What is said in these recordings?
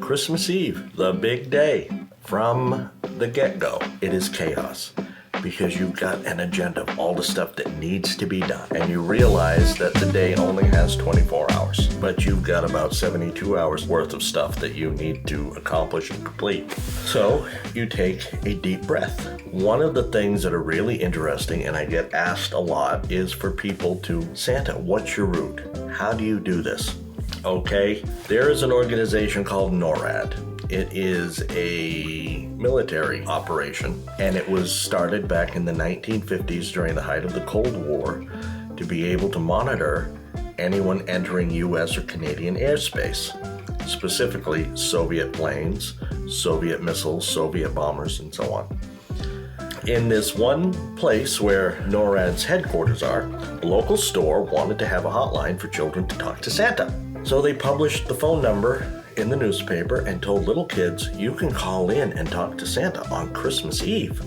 Christmas Eve, the big day. From the get-go, it is chaos because you've got an agenda of all the stuff that needs to be done. And you realize that the day only has 24 hours, but you've got about 72 hours worth of stuff that you need to accomplish and complete. So you take a deep breath. One of the things that are really interesting, and I get asked a lot, is for people to, Santa, what's your route? How do you do this? Okay, there is an organization called NORAD. It is a military operation, and it was started back in the 1950s during the height of the Cold War to be able to monitor anyone entering U.S. or Canadian airspace, specifically Soviet planes, Soviet missiles, Soviet bombers, and so on. In this one place where NORAD's headquarters are, a local store wanted to have a hotline for children to talk to Santa. So they published the phone number in the newspaper and told little kids, you can call in and talk to Santa on Christmas Eve.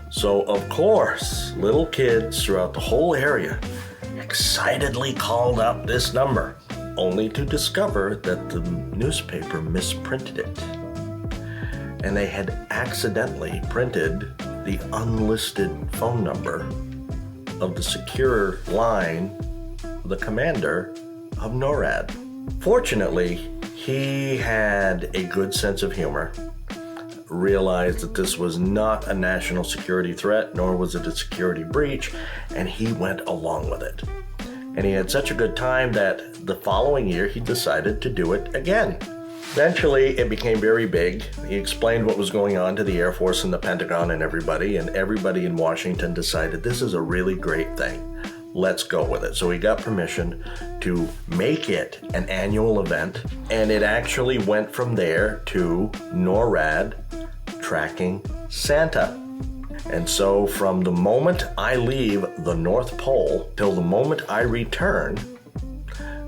So of course, little kids throughout the whole area excitedly called up this number, only to discover that the newspaper misprinted it. And they had accidentally printed the unlisted phone number of the secure line, the commander of NORAD. Fortunately, he had a good sense of humor, realized that this was not a national security threat, nor was it a security breach, and he went along with it. And he had such a good time that the following year he decided to do it again. Eventually, it became very big. He explained what was going on to the Air Force and the Pentagon and everybody in Washington decided this is a really great thing. Let's go with it. So he got permission to make it an annual event, and it actually went from there to NORAD Tracking Santa. And so from the moment I leave the North Pole till the moment I return,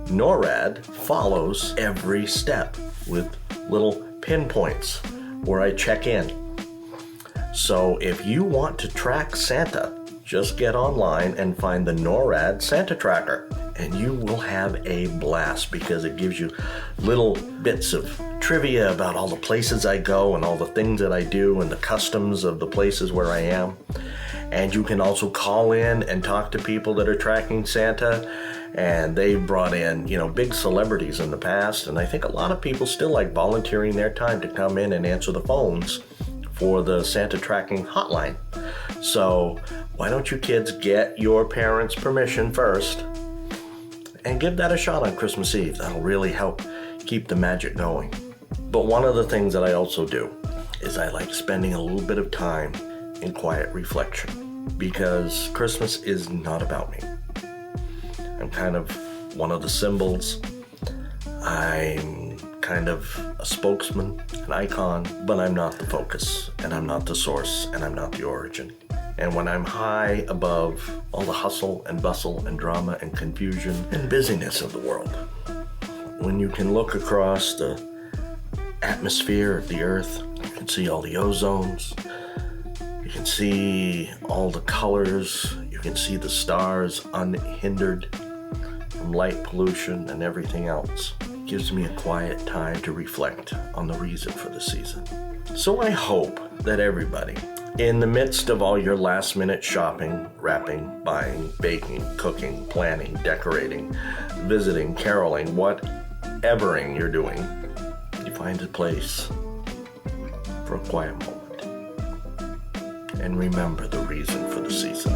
NORAD follows every step with little pinpoints where I check in. So if you want to track Santa, just get online and find the NORAD Santa Tracker, and you will have a blast because it gives you little bits of trivia about all the places I go and all the things that I do and the customs of the places where I am. And you can also call in and talk to people that are tracking Santa, and they've brought in, big celebrities in the past, and I think a lot of people still like volunteering their time to come in and answer the phones for the Santa tracking hotline. So why don't you kids get your parents' permission first and give that a shot on Christmas Eve. That'll really help keep the magic going. But one of the things that I also do is I like spending a little bit of time in quiet reflection, because Christmas is not about me. I'm kind of one of the symbols. I'm kind of a spokesman, an icon, but I'm not the focus, and I'm not the source, and I'm not the origin. And when I'm high above all the hustle and bustle and drama and confusion and busyness of the world, when you can look across the atmosphere of the earth, you can see all the ozones, you can see all the colors, you can see the stars unhindered from light pollution and everything else. It gives me a quiet time to reflect on the reason for the season. So I hope that everybody, in the midst of all your last-minute shopping, wrapping, buying, baking, cooking, planning, decorating, visiting, caroling, whatevering you're doing, you find a place for a quiet moment. And remember the reason for the season.